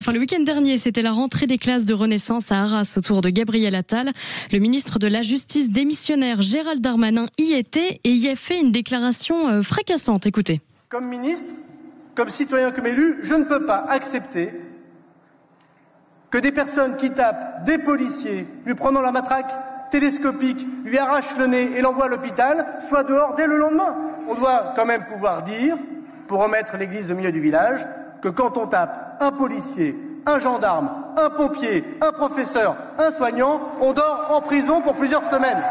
Enfin, le week-end dernier, c'était la rentrée des classes de Renaissance à Arras autour de Gabriel Attal. Le ministre de la Justice démissionnaire Gérald Darmanin y était et y a fait une déclaration fracassante. Écoutez. Comme ministre, comme citoyen, comme élu, je ne peux pas accepter que des personnes qui tapent des policiers, lui prenant la matraque télescopique, lui arrachent le nez et l'envoient à l'hôpital, soient dehors dès le lendemain. On doit quand même pouvoir dire, pour remettre l'église au milieu du village, que quand on tape un policier, un gendarme, un pompier, un professeur, un soignant, on dort en prison pour plusieurs semaines.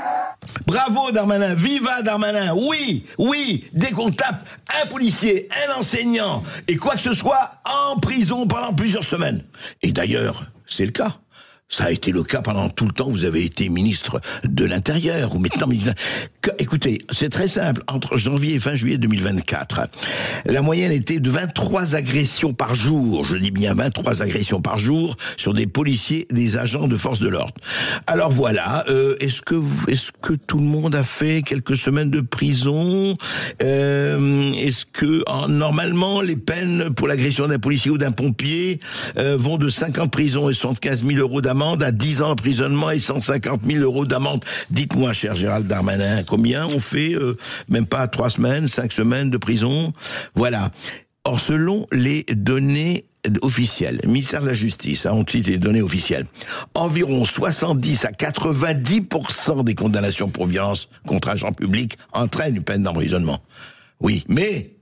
Bravo Darmanin, viva Darmanin, oui, dès qu'on tape un policier, un enseignant, et quoi que ce soit, en prison pendant plusieurs semaines. Et d'ailleurs, c'est le cas. Ça a été le cas pendant tout le temps. Vous avez été ministre de l'Intérieur. Ou maintenant, écoutez, c'est très simple. Entre janvier et fin juillet 2024, la moyenne était de 23 agressions par jour. Je dis bien 23 agressions par jour sur des policiers, des agents de force de l'ordre. Alors voilà. Est-ce que tout le monde a fait quelques semaines de prison? Est-ce que normalement les peines pour l'agression d'un policier ou d'un pompier vont de 5 ans de prison et 75 000 euros d'amende à 10 ans d'emprisonnement et 150 000 euros d'amende. Dites-moi, cher Gérald Darmanin, combien on fait même pas 3 semaines, 5 semaines de prison? Voilà. Or, selon les données officielles, le ministère de la Justice, on cite les données officielles, environ 70 à 90% des condamnations pour violence contre agent public entraînent une peine d'emprisonnement. Oui, mais,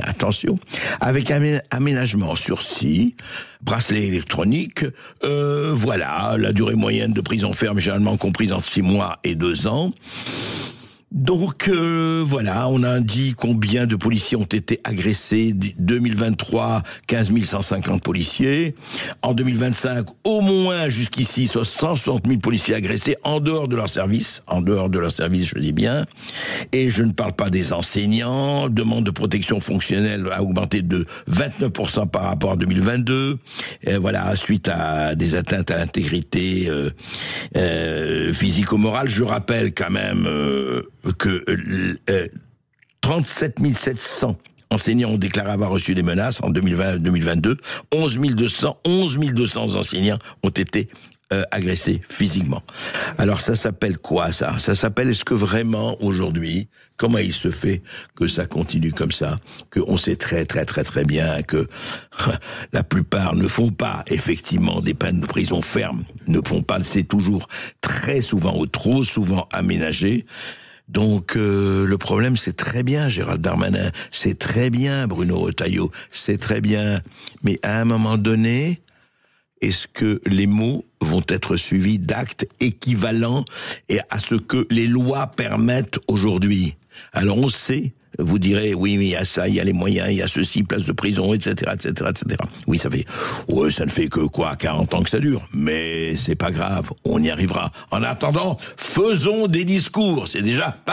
attention, avec un aménagement sursis, bracelet électronique, voilà, la durée moyenne de prison ferme généralement comprise entre 6 mois et 2 ans. Donc voilà, on a dit combien de policiers ont été agressés. 2023, 15 150 policiers. En 2025, au moins jusqu'ici, 160 000 policiers agressés en dehors de leur service. En dehors de leur service, je dis bien. Et je ne parle pas des enseignants. Demande de protection fonctionnelle a augmenté de 29% par rapport à 2022. Et voilà, suite à des atteintes à l'intégrité physico-morale. Je rappelle quand même que 37 700 enseignants ont déclaré avoir reçu des menaces en 2020-2022. 11 200 enseignants ont été agressés physiquement. Alors ça s'appelle quoi ça? Ça s'appelle, est-ce que vraiment aujourd'hui, comment il se fait que ça continue comme ça, qu'on sait très bien que la plupart ne font pas effectivement des peines de prison ferme, ne font pas, c'est toujours très souvent ou trop souvent aménagé. Donc le problème, c'est très bien Gérald Darmanin, c'est très bien Bruno Retailleau, c'est très bien, mais à un moment donné, est-ce que les mots vont être suivis d'actes équivalents et à ce que les lois permettent aujourd'hui? Alors on sait, vous direz, oui, mais il y a ça, il y a les moyens, il y a ceci, place de prison, etc. Oui, ça ne fait que 40 ans que ça dure. Mais c'est pas grave, on y arrivera. En attendant, faisons des discours, c'est déjà